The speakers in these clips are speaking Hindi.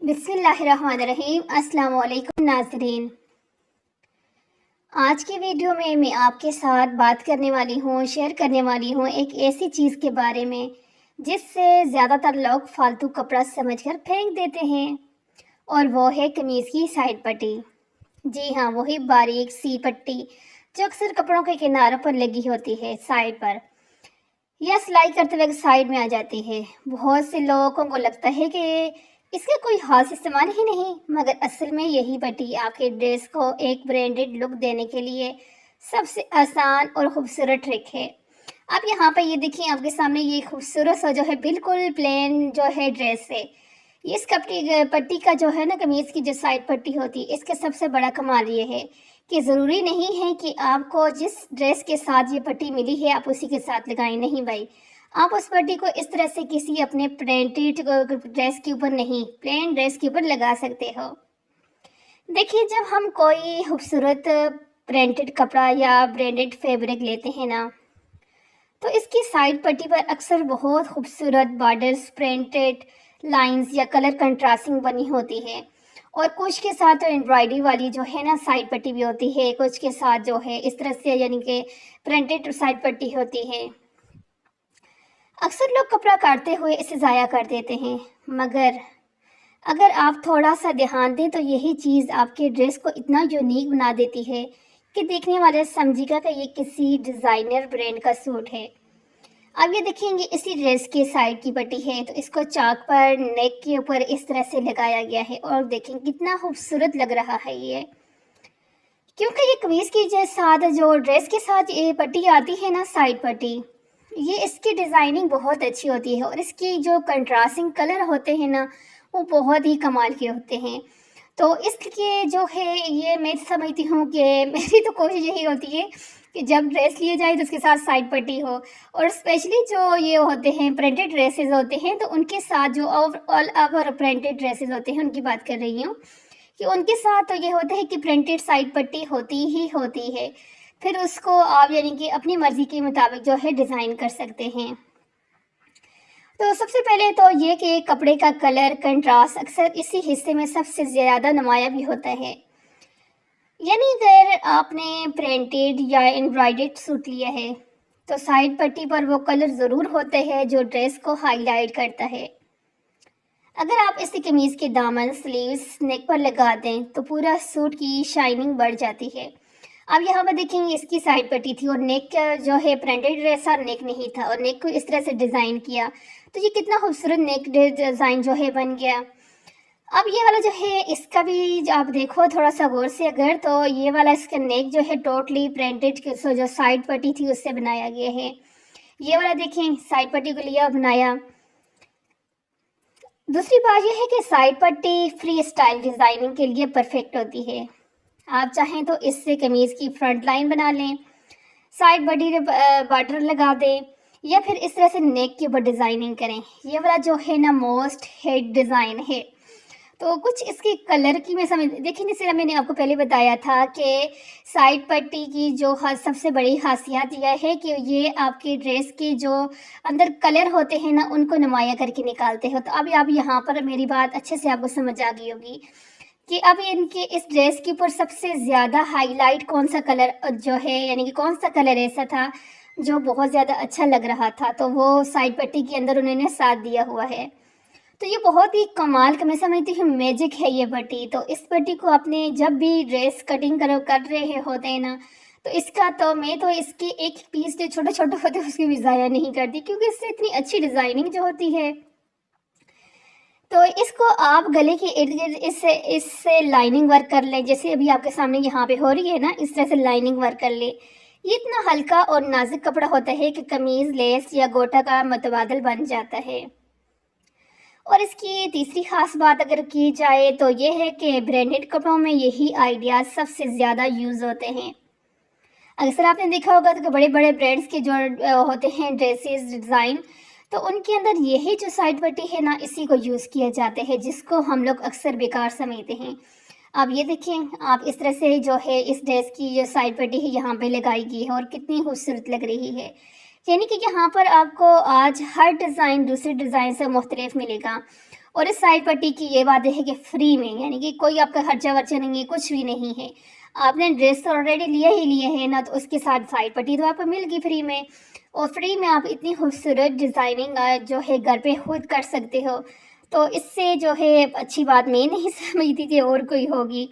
बिस्मिल्लाहिर्रहमानिर्रहीम। अस्सलाम वालेकुम नाज़रीन। आज की वीडियो में मैं आपके साथ बात करने वाली हूँ, शेयर करने वाली हूँ एक ऐसी चीज़ के बारे में जिससे ज़्यादातर लोग फालतू कपड़ा समझकर फेंक देते हैं, और वो है कमीज़ की साइड पट्टी। जी हाँ, वही बारीक सी पट्टी जो अक्सर कपड़ों के किनारों पर लगी होती है, साइड पर या सिलाई करते वक्त साइड में आ जाती है। बहुत से लोगों को लगता है कि इसका कोई खास इस्तेमाल ही नहीं, मगर असल में यही पट्टी आपके ड्रेस को एक ब्रांडेड लुक देने के लिए सबसे आसान और खूबसूरत ट्रिक है। आप यहाँ पर ये देखिए, आपके सामने ये खूबसूरत सा जो है बिल्कुल प्लेन जो है ड्रेस है। इस कपड़ी पट्टी का जो है ना, कमीज़ की जो साइड पट्टी होती है, इसका सबसे बड़ा कमाल ये है कि ज़रूरी नहीं है कि आपको जिस ड्रेस के साथ ये पट्टी मिली है आप उसी के साथ लगाएं। नहीं भाई, आप उस पट्टी को इस तरह से किसी अपने प्रिंटेड ड्रेस के ऊपर नहीं, प्लेन ड्रेस के ऊपर लगा सकते हो। देखिए, जब हम कोई खूबसूरत प्रिंटेड कपड़ा या ब्रांडेड फैब्रिक लेते हैं ना, तो इसकी साइड पट्टी पर अक्सर बहुत खूबसूरत बॉर्डर्स, प्रिंटेड लाइंस या कलर कंट्रास्टिंग बनी होती है। और कुछ के साथ तो एम्ब्रॉयडरी वाली जो है ना साइड पट्टी भी होती है, कुछ के साथ जो है इस तरह से यानी कि प्रिंटेड साइड पट्टी होती है। अक्सर लोग कपड़ा काटते हुए इसे ज़ाया कर देते हैं, मगर अगर आप थोड़ा सा ध्यान दें तो यही चीज़ आपके ड्रेस को इतना यूनिक बना देती है कि देखने वाले समझेगा कि ये किसी डिज़ाइनर ब्रांड का सूट है। अब ये देखेंगे, इसी ड्रेस के साइड की पट्टी है तो इसको चाक पर नेक के ऊपर इस तरह से लगाया गया है, और देखें कितना खूबसूरत लग रहा है ये। क्योंकि ये कमीज़ की जो साथ जो ड्रेस के साथ ये पट्टी आती है ना, साइड पट्टी, ये इसकी डिज़ाइनिंग बहुत अच्छी होती है, और इसकी जो कंट्रास्टिंग कलर होते हैं ना, वो बहुत ही कमाल के होते हैं। तो इसलिए जो है ये मैं समझती हूँ कि मेरी तो कोशिश यही होती है कि जब ड्रेस लिए जाए तो उसके साथ साइड पट्टी हो। और स्पेशली जो ये होते हैं प्रिंटेड ड्रेसेस होते हैं, तो उनके साथ जो ऑल ओवर प्रिंटेड ड्रेसेस होते हैं उनकी बात कर रही हूँ, कि उनके साथ तो ये होता है कि प्रिंटेड साइड पट्टी होती ही होती है। फिर उसको आप यानी कि अपनी मर्ज़ी के मुताबिक जो है डिज़ाइन कर सकते हैं। तो सबसे पहले तो ये कि कपड़े का कलर कंट्रास्ट अक्सर इसी हिस्से में सबसे ज़्यादा नुमाया भी होता है। यानी अगर आपने प्रिंटेड या एम्ब्रॉयडर्ड सूट लिया है तो साइड पट्टी पर वो कलर ज़रूर होते हैं जो ड्रेस को हाईलाइट करता है। अगर आप इसे कमीज़ के दामन, स्लीव्स, नेक पर लगा दें तो पूरा सूट की शाइनिंग बढ़ जाती है। अब यहाँ पर देखेंगे, इसकी साइड पट्टी थी और नेक जो है प्रिंटेड ड्रेस और नेक नहीं था, और नेक को इस तरह से डिज़ाइन किया तो ये कितना खूबसूरत नेक डिज़ाइन जो है बन गया। अब ये वाला जो है इसका भी जो आप देखो थोड़ा सा गौर से अगर, तो ये वाला इसका नेक जो है टोटली प्रिंटेड जो साइड पट्टी थी उससे बनाया गया है। ये वाला देखें, साइड पट्टी को लिया बनाया। दूसरी बात यह है कि साइड पट्टी फ्री स्टाइल डिज़ाइनिंग के लिए परफेक्ट होती है। आप चाहें तो इससे कमीज़ की फ्रंट लाइन बना लें, साइड बॉडी बॉर्डर लगा दें, या फिर इस तरह से नेक के ऊपर डिज़ाइनिंग करें। ये वाला जो है ना मोस्ट हेड डिज़ाइन है। तो कुछ इसके कलर की मैं समझ देखिए, जैसे मैंने आपको पहले बताया था कि साइड पट्टी की जो सबसे बड़ी खासियत यह है कि ये आपके ड्रेस के जो अंदर कलर होते हैं ना उनको नुमाया करके निकालते हो। तो अब आप यहाँ पर मेरी बात अच्छे से आपको समझ आ गई होगी कि अब इनके इस ड्रेस के ऊपर सबसे ज़्यादा हाईलाइट कौन सा कलर जो है, यानी कि कौन सा कलर ऐसा था जो बहुत ज़्यादा अच्छा लग रहा था, तो वो साइड पट्टी के अंदर उन्होंने साथ दिया हुआ है। तो ये बहुत ही कमाल का मैं समझती हूँ मैजिक है ये पट्टी। तो इस पट्टी को आपने जब भी ड्रेस कटिंग कर रहे होते हैं ना, तो इसका तो मैं तो इसके एक पीस जो छोटे छोटे होते हैं उसकी भी ज़ाया नहीं करती, क्योंकि इससे इतनी अच्छी डिज़ाइनिंग जो होती है। तो इसको आप गले के इर्द गिर्द इससे इससे लाइनिंग वर्क कर लें, जैसे अभी आपके सामने यहाँ पे हो रही है ना, इस तरह से लाइनिंग वर्क कर ले। ये इतना हल्का और नाजुक कपड़ा होता है कि कमीज़, लेस या गोटा का मुतबादल बन जाता है। और इसकी तीसरी ख़ास बात अगर की जाए तो ये है कि ब्रांडेड कपड़ों में यही आइडियाज़ सबसे ज़्यादा यूज़ होते हैं। अक्सर आपने देखा होगा तो बड़े बड़े ब्रांड्स के जो होते हैं ड्रेसेस डिज़ाइन, तो उनके अंदर यही जो साइड पट्टी है ना, इसी को यूज़ किए जाते हैं, जिसको हम लोग अक्सर बेकार समझते हैं। आप ये देखें, आप इस तरह से जो है इस ड्रेस की जो साइड पट्टी है यहाँ पे लगाई गई है और कितनी खूबसूरत लग रही है। यानी कि यहाँ पर आपको आज हर डिज़ाइन दूसरे डिज़ाइन से मुख्तलिफ मिलेगा। और इस साइड पट्टी की ये बात है कि फ्री में, यानी कि कोई आपका खर्चा वर्चा नहीं है, कुछ भी नहीं है। आपने ड्रेस तो ऑलरेडी लिया ही लिए है ना, तो उसके साथ साइड पट्टी तो आपको मिल गई फ्री में। और फ्री में आप इतनी खूबसूरत डिज़ाइनिंग जो है घर पे खुद कर सकते हो। तो इससे जो है अच्छी बात मैं नहीं समझती कि और कोई होगी।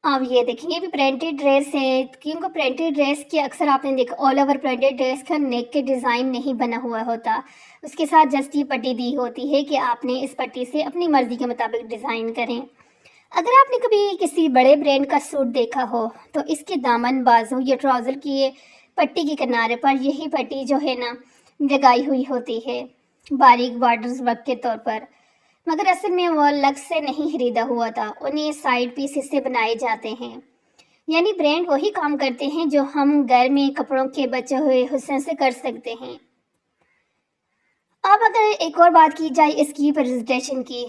आप ये देखिए, ये भी प्रिंटेड ड्रेस है, क्योंकि प्रिंटेड ड्रेस के अक्सर आपने देखा ऑल ओवर प्रिंटेड ड्रेस का नेक के डिज़ाइन नहीं बना हुआ होता। उसके साथ जस्ट ये पट्टी दी होती है कि आपने इस पट्टी से अपनी मर्ज़ी के मुताबिक डिज़ाइन करें। अगर आपने कभी किसी बड़े ब्रांड का सूट देखा हो, तो इसके दामन, बाजू या ट्राउज़र की ये पट्टी के किनारे पर यही पट्टी जो है ना लगाई हुई होती है, बारीक बॉर्डर्स वर्क के तौर पर। मगर असल में वो अलग से नहीं खरीदा हुआ था, उन्हें साइड पीस से बनाए जाते हैं। यानी ब्रांड वही काम करते हैं जो हम घर में कपड़ों के बचे हुए हुस्न से कर सकते हैं। अब अगर एक और बात की जाए इसकी प्रेजेंटेशन की,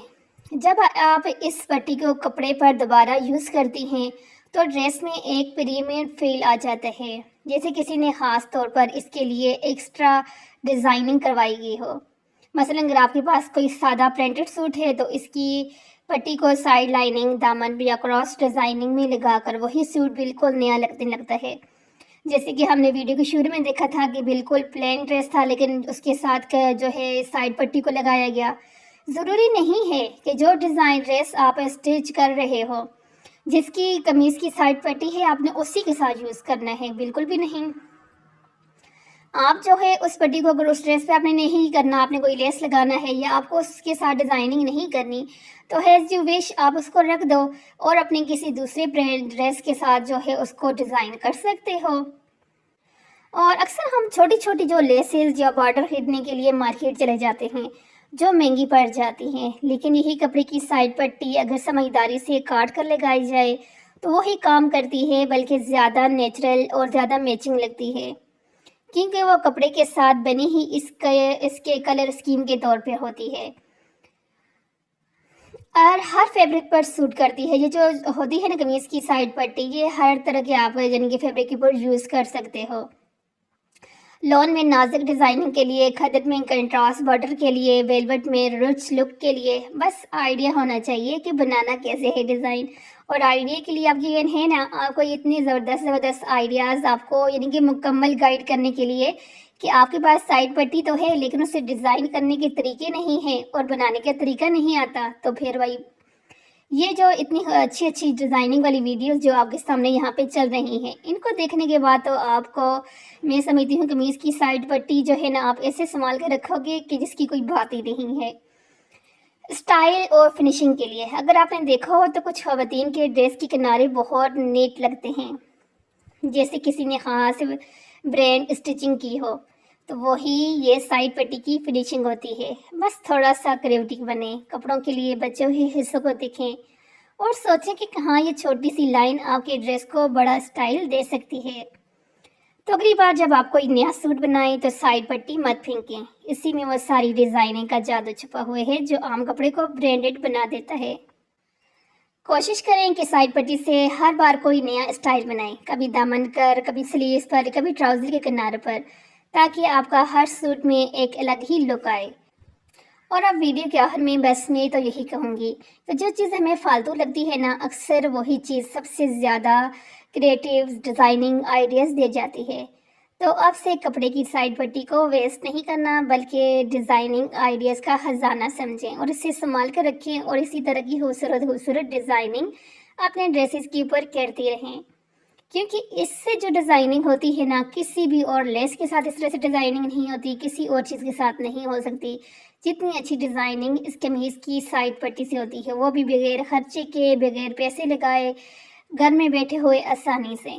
जब आप इस पट्टी को कपड़े पर दोबारा यूज़ करती हैं तो ड्रेस में एक प्रीमियम फील आ जाता है, जैसे किसी ने ख़ास तौर पर इसके लिए एक्स्ट्रा डिज़ाइनिंग करवाई गई हो। मसलन अगर आपके पास कोई सादा प्रिंटेड सूट है तो इसकी पट्टी को साइड लाइनिंग, दामन या क्रॉस डिज़ाइनिंग में लगाकर वही सूट बिल्कुल नया लगने लगता है। जैसे कि हमने वीडियो के शुरू में देखा था कि बिल्कुल प्लेन ड्रेस था, लेकिन उसके साथ का जो है साइड पट्टी को लगाया गया। ज़रूरी नहीं है कि जो डिज़ाइन ड्रेस आप स्टिच कर रहे हो, जिसकी कमीज़ की साइड पट्टी है, आपने उसी के साथ यूज़ करना है, बिल्कुल भी नहीं। आप जो है उस पट्टी को अगर उस ड्रेस पे आपने नहीं करना, आपने कोई लेस लगाना है या आपको उसके साथ डिज़ाइनिंग नहीं करनी, तो हैज़ यू विश, आप उसको रख दो और अपने किसी दूसरे ड्रेस के साथ जो है उसको डिज़ाइन कर सकते हो। और अक्सर हम छोटी-छोटी जो लेसेस या बॉर्डर खरीदने के लिए मार्केट चले जाते हैं, जो महंगी पड़ जाती हैं, लेकिन यही कपड़े की साइड पट्टी अगर समझदारी से काट कर लगाई जाए, तो वही काम करती है, बल्कि ज़्यादा नेचुरल और ज़्यादा मैचिंग लगती है, क्योंकि वो कपड़े के साथ बनी ही इसके कलर स्कीम के तौर पे होती है और हर फैब्रिक पर सूट करती है। ये जो होती है ना कमीज़ की साइड पट्टी, ये हर तरह के आप यानी कि फैब्रिक के ऊपर यूज़ कर सकते हो। लॉन में नाजुक डिज़ाइनिंग के लिए, खदर में कंट्रास्ट बॉर्डर के लिए, वेलवेट में रिच लुक के लिए, बस आइडिया होना चाहिए कि बनाना कैसे है डिज़ाइन। और आइडिया के लिए आपकी ये है ना, आपको इतनी ज़बरदस्त आइडियाज़ आपको यानी कि मुकम्मल गाइड करने के लिए कि आपके पास साइड पट्टी तो है, लेकिन उसे डिज़ाइन करने के तरीके नहीं हैं और बनाने का तरीका नहीं आता, तो फिर वही ये जो इतनी अच्छी डिज़ाइनिंग वाली वीडियोस जो आपके सामने यहाँ पे चल रही हैं, इनको देखने के बाद तो आपको मैं समझती हूँ कमीज़ की साइड पट्टी जो है ना, आप ऐसे संभाल के रखोगे कि जिसकी कोई बात ही नहीं है। स्टाइल और फिनिशिंग के लिए अगर आपने देखा हो तो कुछ ख़वातीन के ड्रेस के किनारे बहुत नीट लगते हैं, जैसे किसी ने ख़ास ब्रांड स्टिचिंग की हो, तो वही ये साइड पट्टी की फिनिशिंग होती है। बस थोड़ा सा क्रिएटिव बने, कपड़ों के लिए बचे हुए हिस्सों को देखें और सोचें कि कहाँ ये छोटी सी लाइन आपके ड्रेस को बड़ा स्टाइल दे सकती है। तो अगली बार जब आप कोई नया सूट बनाएं तो साइड पट्टी मत फेंकें, इसी में वो सारी डिज़ाइनिंग का जादू छुपा हुआ है जो आम कपड़े को ब्रांडेड बना देता है। कोशिश करें कि साइड पट्टी से हर बार कोई नया स्टाइल बनाएं, कभी दामन कर, कभी स्लीव्स पर, कभी ट्राउज़र के किनारे पर, ताकि आपका हर सूट में एक अलग ही लुक आए। और अब वीडियो के आखिर में बस मैं तो यही कहूँगी कि जो चीज़ हमें फालतू लगती है ना, अक्सर वही चीज़ सबसे ज़्यादा क्रिएटिव डिज़ाइनिंग आइडियाज़ दे जाती है। तो अब से कपड़े की साइड पट्टी को वेस्ट नहीं करना, बल्कि डिज़ाइनिंग आइडियाज़ का ख़जाना समझें और इसे संभाल कर रखें और इसी तरह की खूबसूरत डिज़ाइनिंग अपने ड्रेसेस के ऊपर करती रहें, क्योंकि इससे जो डिज़ाइनिंग होती है ना, किसी भी और लेस के साथ इस तरह से डिज़ाइनिंग नहीं होती, किसी और चीज़ के साथ नहीं हो सकती जितनी अच्छी डिज़ाइनिंग इस कमीज़ की साइड पट्टी से होती है, वो भी बगैर खर्चे के, बगैर पैसे लगाए, घर में बैठे हुए आसानी से।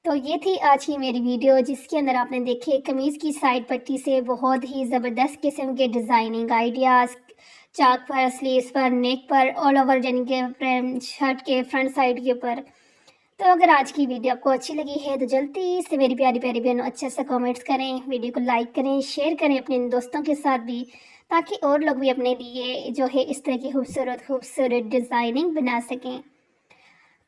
तो ये थी आज की मेरी वीडियो, जिसके अंदर आपने देखे कमीज़ की साइड पट्टी से बहुत ही ज़बरदस्त किस्म के डिज़ाइनिंग आइडियाज़, चाक पर, स्लीव्स पर, नेक पर, ऑल ओवर यानी कि शर्ट के फ्रंट साइड के ऊपर। तो अगर आज की वीडियो आपको अच्छी लगी है तो जल्दी से मेरी प्यारी प्यारी बहनों अच्छे से कमेंट्स करें, वीडियो को लाइक करें, शेयर करें अपने दोस्तों के साथ भी, ताकि और लोग भी अपने लिए जो है इस तरह की खूबसूरत डिज़ाइनिंग बना सकें।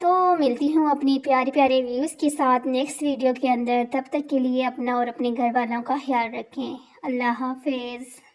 तो मिलती हूँ अपनी प्यारे प्यारे व्यूज़ के साथ नेक्स्ट वीडियो के अंदर। तब तक के लिए अपना और अपने घर वालों का ख्याल रखें। अल्लाह हाफिज़।